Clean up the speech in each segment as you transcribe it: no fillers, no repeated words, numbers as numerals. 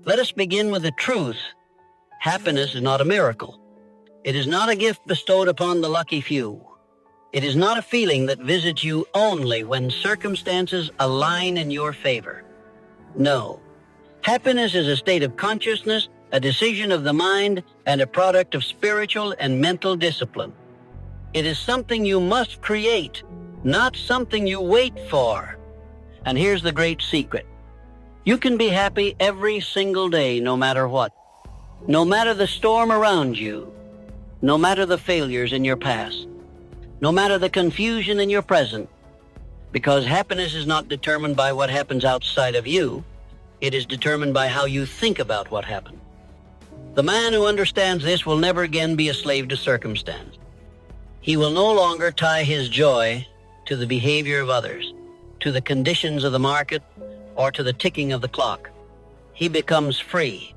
Let us begin with the truth. Happiness is not a miracle. It is not a gift bestowed upon the lucky few. It is not a feeling that visits you only when circumstances align in your favor. No. Happiness is a state of consciousness, a decision of the mind, and a product of spiritual and mental discipline. It is something you must create, not something you wait for. And here's the great secret. You can be happy every single day, no matter what. No matter the storm around you. No matter the failures in your past. No matter the confusion in your present. Because happiness is not determined by what happens outside of you. It is determined by how you think about what happened. The man who understands this will never again be a slave to circumstance. He will no longer tie his joy to the behavior of others, to the conditions of the market, or to the ticking of the clock. He becomes free.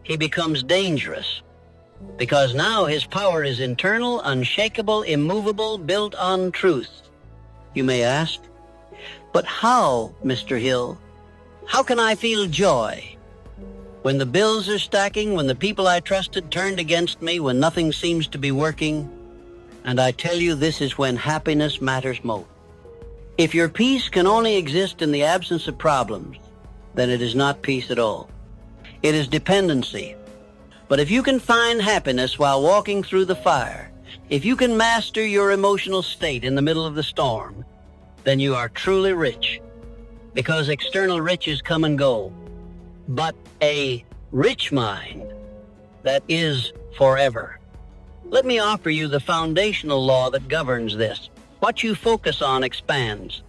He becomes dangerous. Because now his power is internal, unshakable, immovable, built on truth. You may ask, but how, Mr. Hill? How can I feel joy? When the bills are stacking, when the people I trusted turned against me, when nothing seems to be working, and I tell you this is when happiness matters most. If your peace can only exist in the absence of problems, then it is not peace at all. It is dependency. But if you can find happiness while walking through the fire, if you can master your emotional state in the middle of the storm, then you are truly rich. Because external riches come and go. But a rich mind that is forever. Let me offer you the foundational law that governs this. What you focus on expands.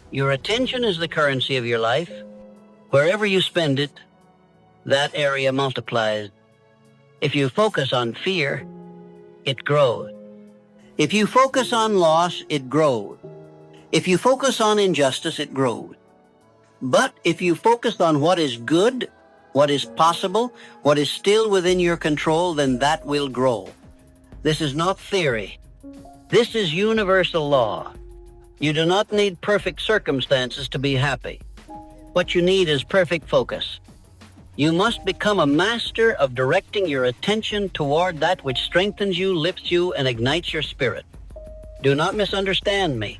Your attention is the currency of your life. Wherever you spend it, that area multiplies. If you focus on fear, it grows. If you focus on loss, it grows. If you focus on injustice, it grows. But if you focus on what is good, what is possible, what is still within your control, then that will grow. This is not theory. This is universal law. You do not need perfect circumstances to be happy. What you need is perfect focus. You must become a master of directing your attention toward that which strengthens you, lifts you, and ignites your spirit. Do not misunderstand me.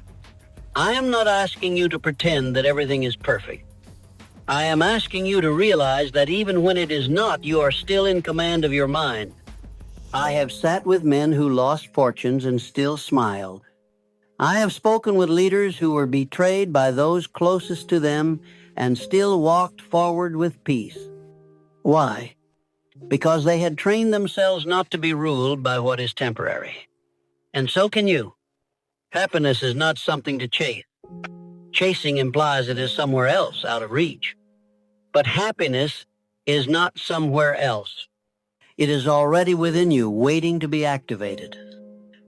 I am not asking you to pretend that everything is perfect. I am asking you to realize that even when it is not, you are still in command of your mind. I have sat with men who lost fortunes and still smiled. I have spoken with leaders who were betrayed by those closest to them and still walked forward with peace. Why? Because they had trained themselves not to be ruled by what is temporary. And so can you. Happiness is not something to chase. Chasing implies it is somewhere else, out of reach. But happiness is not somewhere else. It is already within you, waiting to be activated.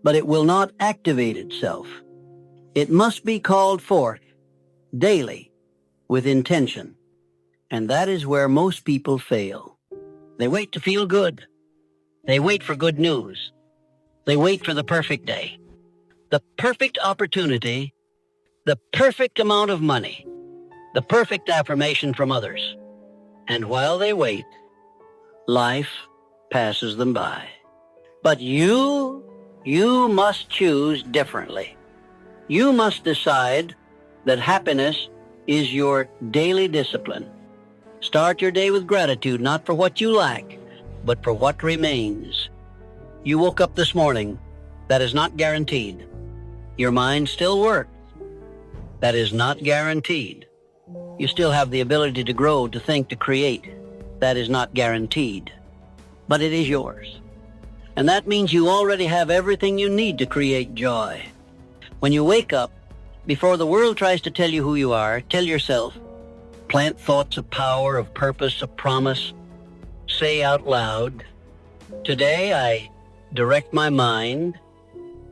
But it will not activate itself. It must be called forth, daily, with intention. And that is where most people fail. They wait to feel good. They wait for good news. They wait for the perfect day. The perfect opportunity, the perfect amount of money, the perfect affirmation from others. And while they wait, life passes them by. But you must choose differently. You must decide that happiness is your daily discipline. Start your day with gratitude, not for what you lack, but for what remains. You woke up this morning. That is not guaranteed. Your mind still works. That is not guaranteed. You still have the ability to grow, to think, to create. That is not guaranteed. But it is yours. And that means you already have everything you need to create joy. When you wake up, before the world tries to tell you who you are, tell yourself, plant thoughts of power, of purpose, of promise. Say out loud, today I direct my mind.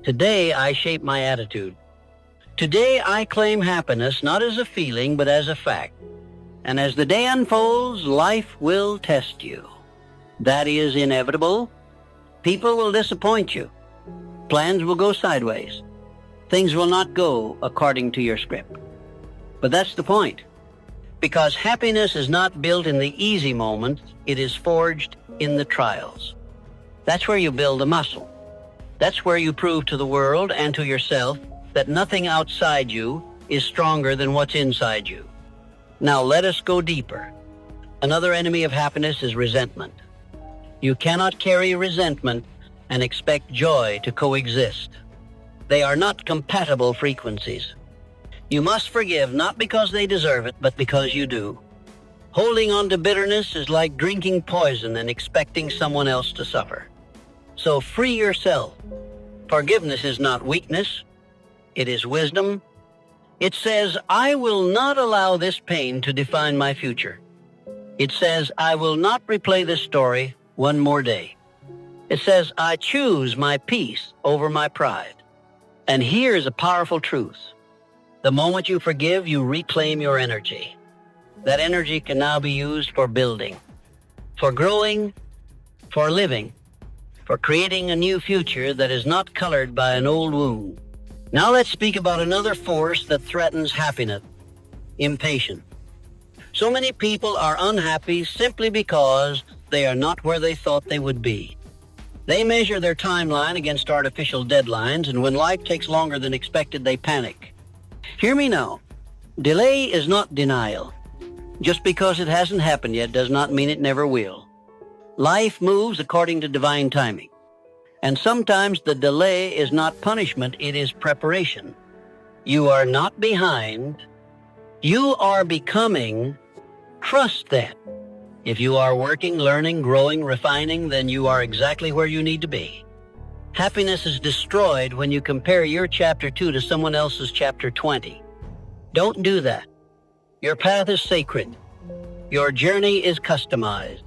Today I shape my attitude. Today I claim happiness not as a feeling but as a fact. And as the day unfolds, life will test you. That is inevitable. People will disappoint you. Plans will go sideways. Things will not go according to your script. But that's the point. Because happiness is not built in the easy moments, it is forged in the trials. That's where you build a muscle. That's where you prove to the world and to yourself that nothing outside you is stronger than what's inside you. Now let us go deeper. Another enemy of happiness is resentment. You cannot carry resentment and expect joy to coexist. They are not compatible frequencies. You must forgive not because they deserve it, but because you do. Holding on to bitterness is like drinking poison and expecting someone else to suffer. So free yourself. Forgiveness is not weakness. It is wisdom. It says, I will not allow this pain to define my future. It says, I will not replay this story one more day. It says, I choose my peace over my pride. And here's a powerful truth. The moment you forgive, you reclaim your energy. That energy can now be used for building, for growing, for living, for creating a new future that is not colored by an old wound. Now let's speak about another force that threatens happiness: impatience. So many people are unhappy simply because they are not where they thought they would be. They measure their timeline against artificial deadlines, and when life takes longer than expected, they panic. Hear me now. Delay is not denial. Just because it hasn't happened yet does not mean it never will. Life moves according to divine timing. And sometimes the delay is not punishment, it is preparation. You are not behind. You are becoming. Trust that. If you are working, learning, growing, refining, then you are exactly where you need to be. Happiness is destroyed when you compare your chapter 2 to someone else's chapter 20. Don't do that. Your path is sacred. Your journey is customized.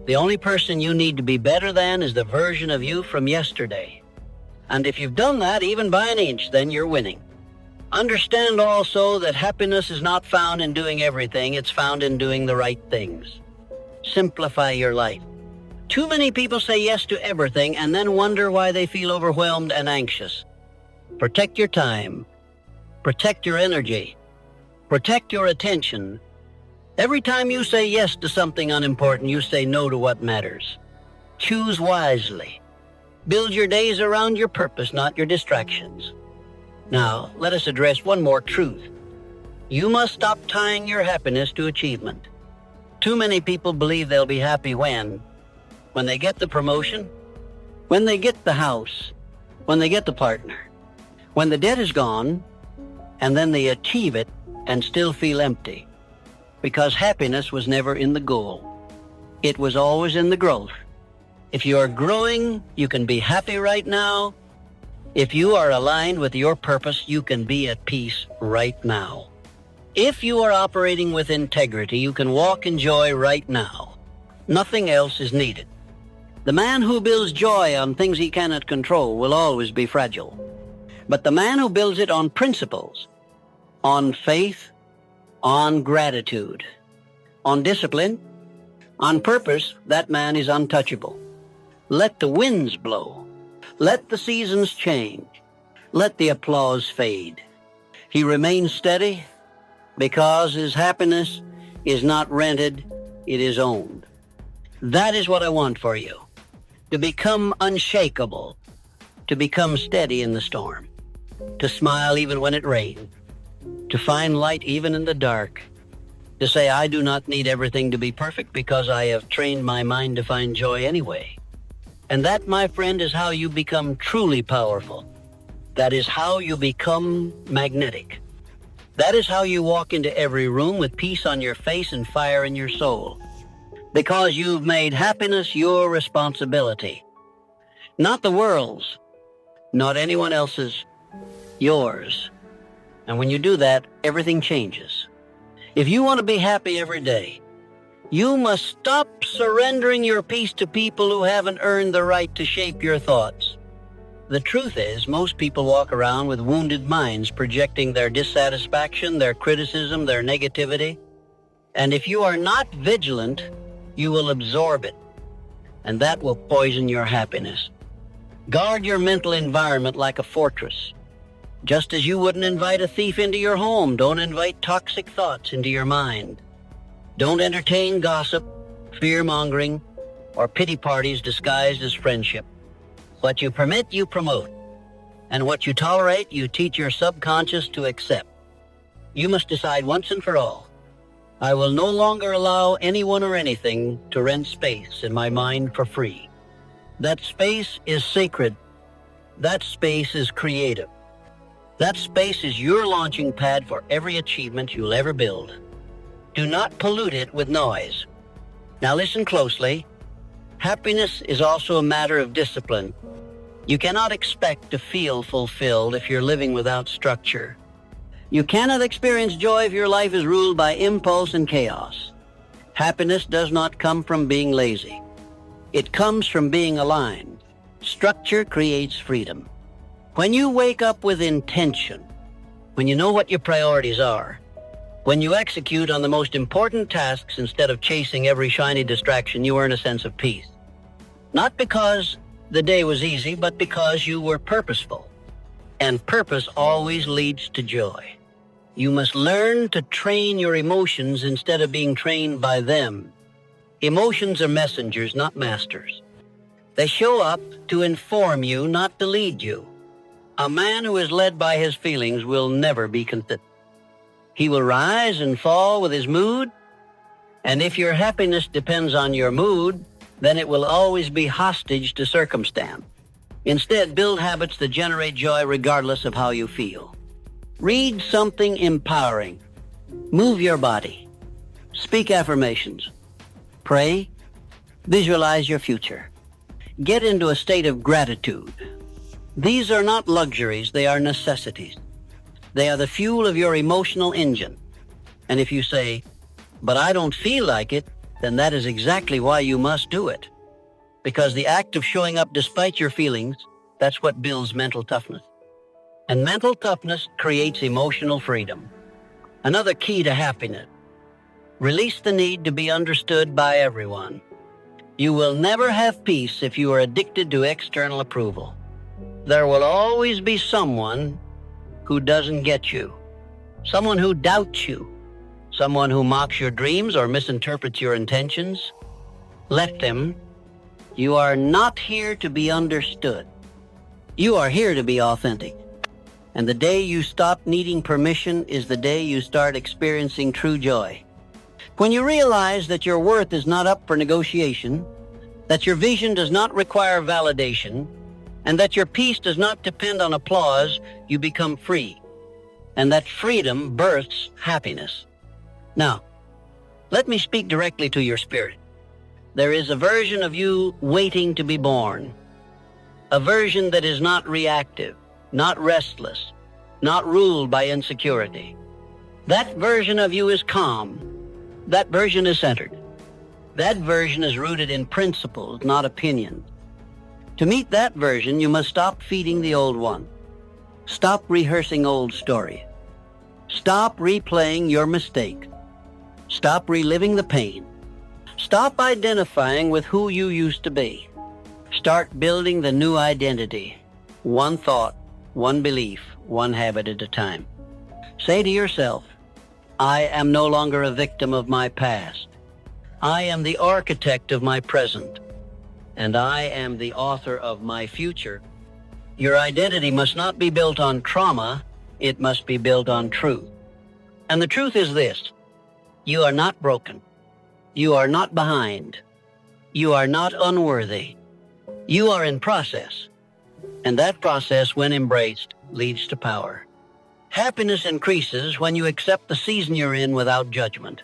The only person you need to be better than is the version of you from yesterday. And if you've done that even by an inch, then you're winning. Understand also that happiness is not found in doing everything, it's found in doing the right things. Simplify your life. Too many people say yes to everything and then wonder why they feel overwhelmed and anxious. Protect your time. Protect your energy. Protect your attention. Every time you say yes to something unimportant, you say no to what matters. Choose wisely. Build your days around your purpose, not your distractions. Now, let us address one more truth. You must stop tying your happiness to achievement. Too many people believe they'll be happy when they get the promotion, when they get the house, when they get the partner, when the debt is gone, and then they achieve it and still feel empty. Because happiness was never in the goal. It was always in the growth. If you are growing, you can be happy right now. If you are aligned with your purpose, you can be at peace right now. If you are operating with integrity, you can walk in joy right now. Nothing else is needed. The man who builds joy on things he cannot control will always be fragile. But the man who builds it on principles, on faith, on gratitude, on discipline, on purpose, that man is untouchable. Let the winds blow. Let the seasons change. Let the applause fade. He remains steady because his happiness is not rented, it is owned. That is what I want for you. To become unshakable, to become steady in the storm, to smile even when it rains, to find light even in the dark, to say, I do not need everything to be perfect because I have trained my mind to find joy anyway. And that, my friend, is how you become truly powerful. That is how you become magnetic. That is how you walk into every room with peace on your face and fire in your soul. Because you've made happiness your responsibility. Not the world's, not anyone else's, yours. And when you do that, everything changes. If you want to be happy every day, you must stop surrendering your peace to people who haven't earned the right to shape your thoughts. The truth is, most people walk around with wounded minds projecting their dissatisfaction, their criticism, their negativity. And if you are not vigilant, you will absorb it, and that will poison your happiness. Guard your mental environment like a fortress. Just as you wouldn't invite a thief into your home, don't invite toxic thoughts into your mind. Don't entertain gossip, fear-mongering, or pity parties disguised as friendship. What you permit, you promote. And what you tolerate, you teach your subconscious to accept. You must decide once and for all, I will no longer allow anyone or anything to rent space in my mind for free. That space is sacred. That space is creative. That space is your launching pad for every achievement you'll ever build. Do not pollute it with noise. Now listen closely. Happiness is also a matter of discipline. You cannot expect to feel fulfilled if you're living without structure. You cannot experience joy if your life is ruled by impulse and chaos. Happiness does not come from being lazy. It comes from being aligned. Structure creates freedom. When you wake up with intention, when you know what your priorities are, when you execute on the most important tasks instead of chasing every shiny distraction, you earn a sense of peace. Not because the day was easy, but because you were purposeful. And purpose always leads to joy. You must learn to train your emotions instead of being trained by them. Emotions are messengers, not masters. They show up to inform you, not to lead you. A man who is led by his feelings will never be consistent. He will rise and fall with his mood, and if your happiness depends on your mood, then it will always be hostage to circumstance. Instead, build habits that generate joy regardless of how you feel. Read something empowering. Move your body. Speak affirmations. Pray. Visualize your future. Get into a state of gratitude. These are not luxuries, they are necessities. They are the fuel of your emotional engine. And if you say, but I don't feel like it, then that is exactly why you must do it. Because the act of showing up despite your feelings, that's what builds mental toughness. And mental toughness creates emotional freedom. Another key to happiness. Release the need to be understood by everyone. You will never have peace if you are addicted to external approval. There will always be someone who doesn't get you, someone who doubts you, someone who mocks your dreams or misinterprets your intentions. Let them. You are not here to be understood. You are here to be authentic. And the day you stop needing permission is the day you start experiencing true joy. When you realize that your worth is not up for negotiation, that your vision does not require validation, and that your peace does not depend on applause, you become free. And that freedom births happiness. Now, let me speak directly to your spirit. There is a version of you waiting to be born. A version that is not reactive, not restless, not ruled by insecurity. That version of you is calm. That version is centered. That version is rooted in principles, not opinions. To meet that version, you must stop feeding the old one. Stop rehearsing old stories. Stop replaying your mistake. Stop reliving the pain. Stop identifying with who you used to be. Start building the new identity. One thought, one belief, one habit at a time. Say to yourself, I am no longer a victim of my past. I am the architect of my present. And I am the author of my future. Your identity must not be built on trauma, it must be built on truth. And the truth is this: you are not broken. You are not behind. You are not unworthy. You are in process. And that process, when embraced, leads to power. Happiness increases when you accept the season you're in without judgment.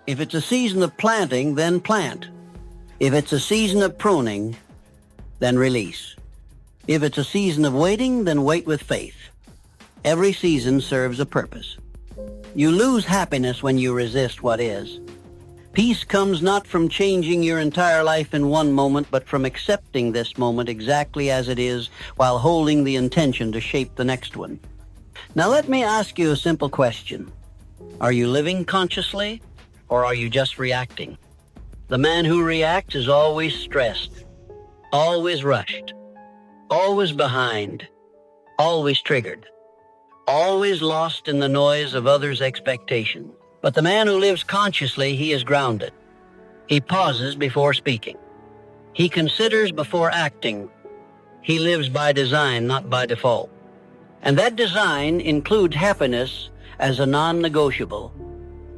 If it's a season of planting, then plant. If it's a season of pruning, then release. If it's a season of waiting, then wait with faith. Every season serves a purpose. You lose happiness when you resist what is. Peace comes not from changing your entire life in one moment, but from accepting this moment exactly as it is while holding the intention to shape the next one. Now let me ask you a simple question. Are you living consciously, or are you just reacting? The man who reacts is always stressed, always rushed, always behind, always triggered. always lost in the noise of others' expectations. But the man who lives consciously, he is grounded. He pauses before speaking. He considers before acting. He lives by design, not by default. And that design includes happiness as a non-negotiable.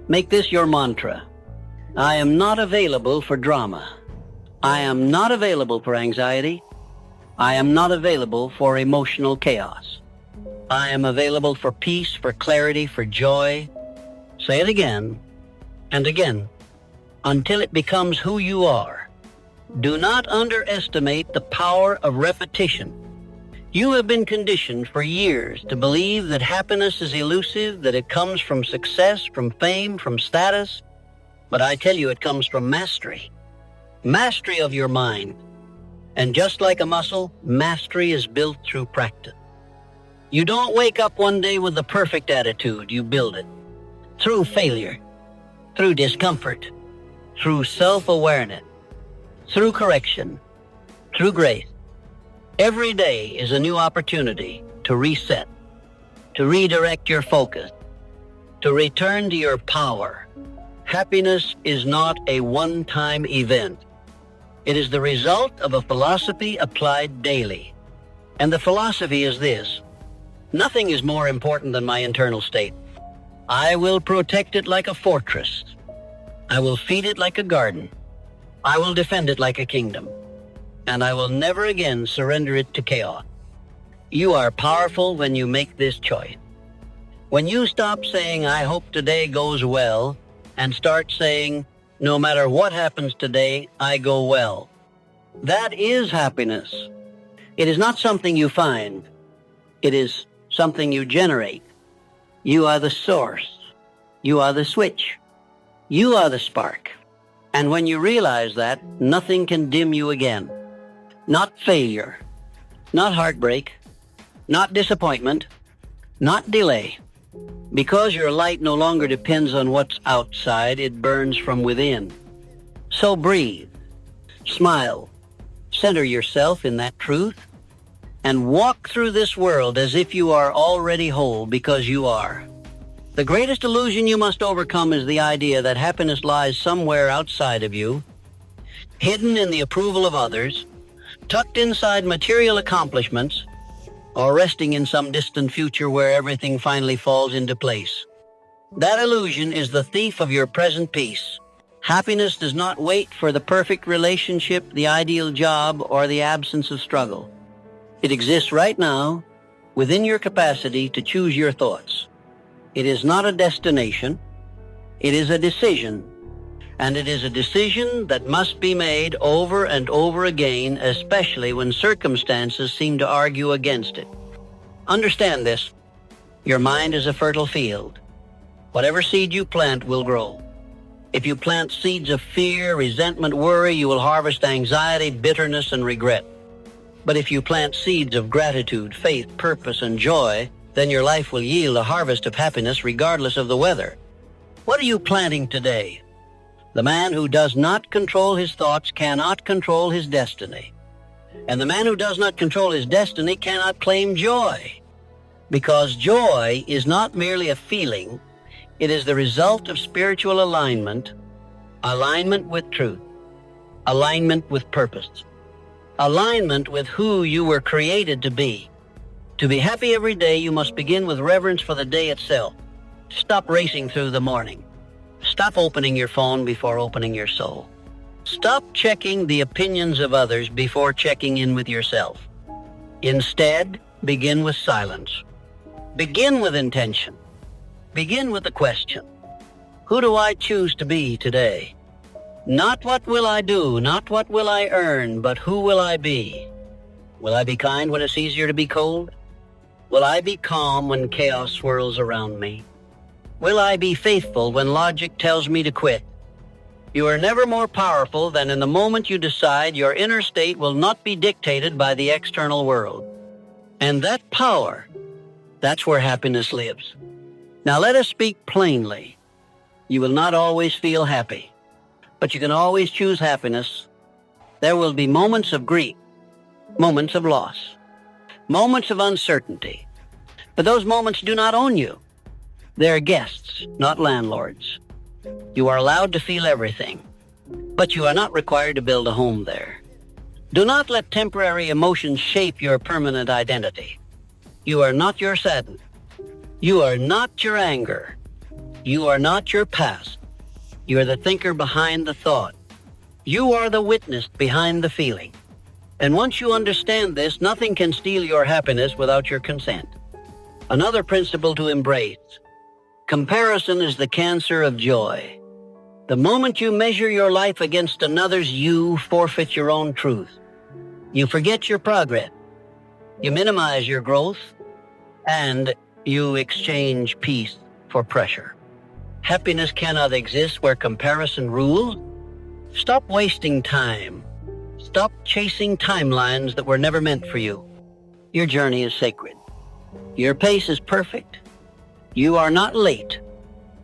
Make this your mantra. I am not available for drama. I am not available for anxiety. I am not available for emotional chaos. I am available for peace, for clarity, for joy. Say it again and again until it becomes who you are. Do not underestimate the power of repetition. You have been conditioned for years to believe that happiness is elusive, that it comes from success, from fame, from status. But I tell you, it comes from mastery. Mastery of your mind. And just like a muscle, mastery is built through practice. You don't wake up one day with the perfect attitude. You build it through failure, through discomfort, through self-awareness, through correction, through grace. Every day is a new opportunity to reset, to redirect your focus, to return to your power. Happiness is not a one-time event. It is the result of a philosophy applied daily. And the philosophy is this: nothing is more important than my internal state. I will protect it like a fortress. I will feed it like a garden. I will defend it like a kingdom. And I will never again surrender it to chaos. You are powerful when you make this choice. When you stop saying, I hope today goes well, and start saying, no matter what happens today, I go well. That is happiness. It is not something you find. It is something you generate. You are the source. You are the switch. You are the spark. And when you realize that, nothing can dim you again. Not failure, not heartbreak, not disappointment, not delay. Because your light no longer depends on what's outside, it burns from within. So breathe, smile, center yourself in that truth, and walk through this world as if you are already whole, because you are. The greatest illusion you must overcome is the idea that happiness lies somewhere outside of you, hidden in the approval of others, tucked inside material accomplishments, or resting in some distant future where everything finally falls into place. That illusion is the thief of your present peace. Happiness does not wait for the perfect relationship, the ideal job, or the absence of struggle. It exists right now, within your capacity to choose your thoughts. It is not a destination. It is a decision. And it is a decision that must be made over and over again, especially when circumstances seem to argue against it. Understand this. Your mind is a fertile field. Whatever seed you plant will grow. If you plant seeds of fear, resentment, worry, you will harvest anxiety, bitterness, and regret. But if you plant seeds of gratitude, faith, purpose, and joy, then your life will yield a harvest of happiness regardless of the weather. What are you planting today? The man who does not control his thoughts cannot control his destiny. And the man who does not control his destiny cannot claim joy. Because joy is not merely a feeling, it is the result of spiritual alignment, alignment with truth, alignment with purpose, alignment with who you were created to be. To be happy every day, you must begin with reverence for the day itself. Stop racing through the morning. Stop opening your phone before opening your soul. Stop checking the opinions of others before checking in with yourself. Instead, begin with silence. Begin with intention. Begin with the question, who do I choose to be today? Not what will I do, not what will I earn, but who will I be? Will I be kind when it's easier to be cold? Will I be calm when chaos swirls around me? Will I be faithful when logic tells me to quit? You are never more powerful than in the moment you decide your inner state will not be dictated by the external world. And that power, that's where happiness lives. Now let us speak plainly. You will not always feel happy, but you can always choose happiness. There will be moments of grief, moments of loss, moments of uncertainty, But those moments do not own you. They're guests, not landlords. You are allowed to feel everything, but you are not required to build a home there. Do not let temporary emotions shape your permanent identity. You are not your sadness. You are not your anger. You are not your past. You are the thinker behind the thought. You are the witness behind the feeling. And once you understand this, nothing can steal your happiness without your consent. Another principle to embrace. Comparison is the cancer of joy. The moment you measure your life against another's, you forfeit your own truth. You forget your progress. You minimize your growth, and you exchange peace for pressure. Happiness cannot exist where comparison rules. Stop wasting time. Stop chasing timelines that were never meant for you. Your journey is sacred. Your pace is perfect. You are not late.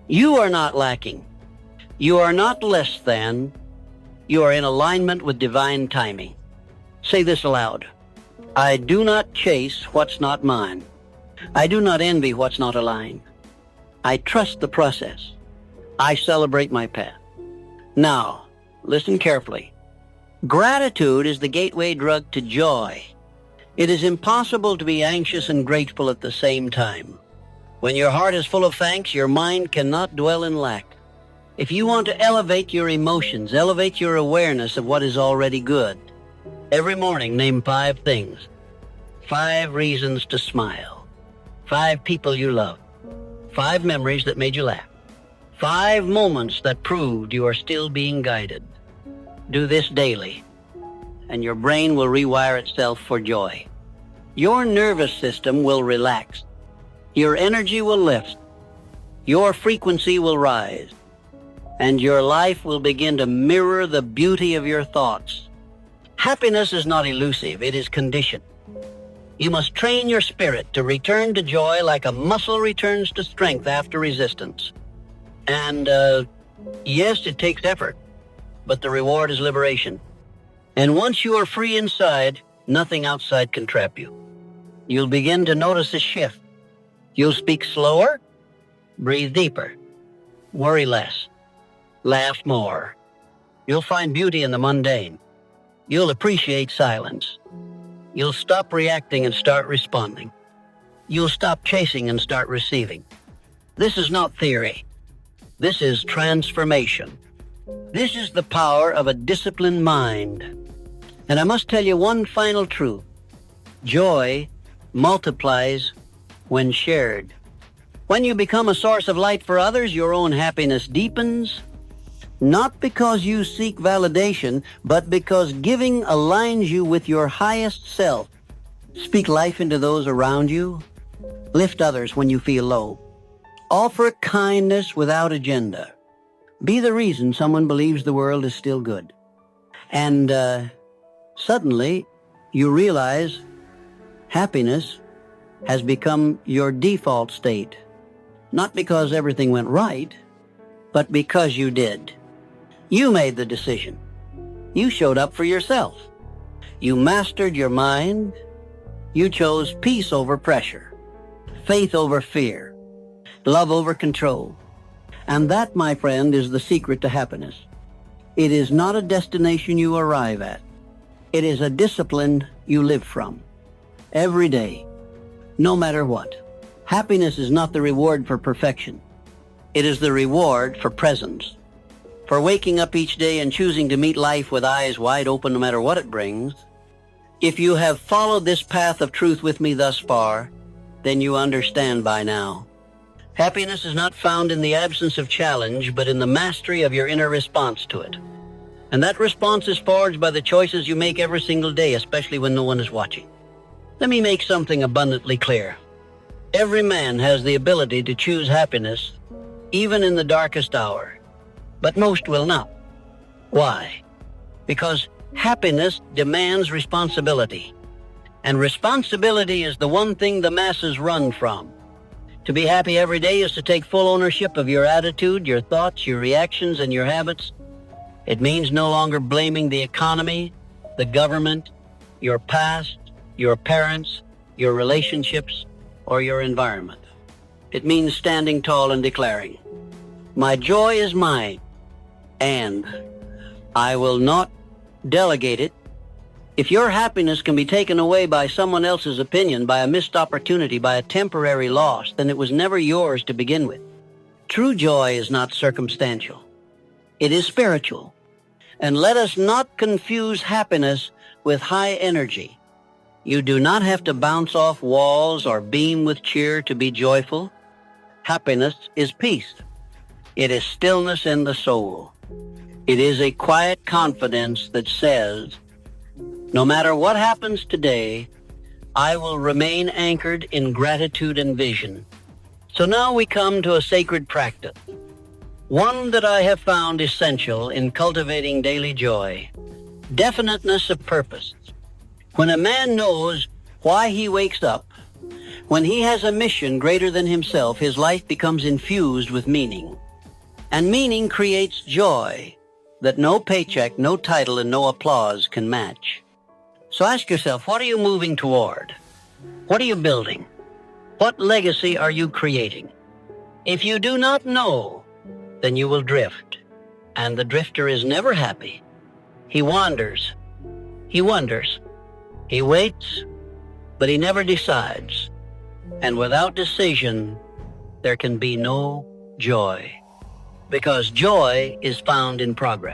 You are not lacking. You are not less than. You are in alignment with divine timing. Say this aloud. I do not chase what's not mine. I do not envy what's not aligned. I trust the process. I celebrate my path. Now, listen carefully. Gratitude is the gateway drug to joy. It is impossible to be anxious and grateful at the same time. When your heart is full of thanks, your mind cannot dwell in lack. If you want to elevate your emotions, elevate your awareness of what is already good. Every morning, name 5 things. 5 reasons to smile. 5 people you love. 5 memories that made you laugh. 5 moments that proved you are still being guided. Do this daily, and your brain will rewire itself for joy. Your nervous system will relax. Your energy will lift. Your frequency will rise. And your life will begin to mirror the beauty of your thoughts. Happiness is not elusive, it is conditioned. You must train your spirit to return to joy like a muscle returns to strength after resistance. And yes, it takes effort, but the reward is liberation. And once you are free inside, nothing outside can trap you. You'll begin to notice a shift. You'll speak slower, breathe deeper, worry less, laugh more. You'll find beauty in the mundane. You'll appreciate silence. You'll stop reacting and start responding. You'll stop chasing and start receiving. This is not theory. This is transformation. This is the power of a disciplined mind. And I must tell you one final truth. Joy multiplies when shared. When you become a source of light for others, your own happiness deepens, not because you seek validation, but because giving aligns you with your highest self. Speak life into those around you. Lift others when you feel low. Offer kindness without agenda. Be the reason someone believes the world is still good. And suddenly, you realize happiness has become your default state. Not because everything went right, but because you did. You made the decision. You showed up for yourself. You mastered your mind. You chose peace over pressure, faith over fear, love over control. And that, my friend, is the secret to happiness. It is not a destination you arrive at. It is a discipline you live from. Every day, no matter what. Happiness is not the reward for perfection. It is the reward for presence. For waking up each day and choosing to meet life with eyes wide open no matter what it brings. If you have followed this path of truth with me thus far, then you understand by now. Happiness is not found in the absence of challenge, but in the mastery of your inner response to it. And that response is forged by the choices you make every single day, especially when no one is watching. Let me make something abundantly clear. Every man has the ability to choose happiness, even in the darkest hour. But most will not. Why? Because happiness demands responsibility. And responsibility is the one thing the masses run from. To be happy every day is to take full ownership of your attitude, your thoughts, your reactions, and your habits. It means no longer blaming the economy, the government, your past, your parents, your relationships. or your environment. It means standing tall and declaring, "My joy is mine, and I will not delegate it." If your happiness can be taken away by someone else's opinion, by a missed opportunity, by a temporary loss, then it was never yours to begin with. True joy is not circumstantial. It is spiritual. And let us not confuse happiness with high energy. You do not have to bounce off walls or beam with cheer to be joyful. Happiness is peace. It is stillness in the soul. It is a quiet confidence that says, no matter what happens today, I will remain anchored in gratitude and vision. So now we come to a sacred practice, one that I have found essential in cultivating daily joy: definiteness of purpose. When a man knows why he wakes up, when he has a mission greater than himself, his life becomes infused with meaning. And meaning creates joy that no paycheck, no title, and no applause can match. So ask yourself, what are you moving toward? What are you building? What legacy are you creating? If you do not know, then you will drift. And the drifter is never happy. He wanders. He wonders. He waits, but he never decides. And without decision, there can be no joy. Because joy is found in progress.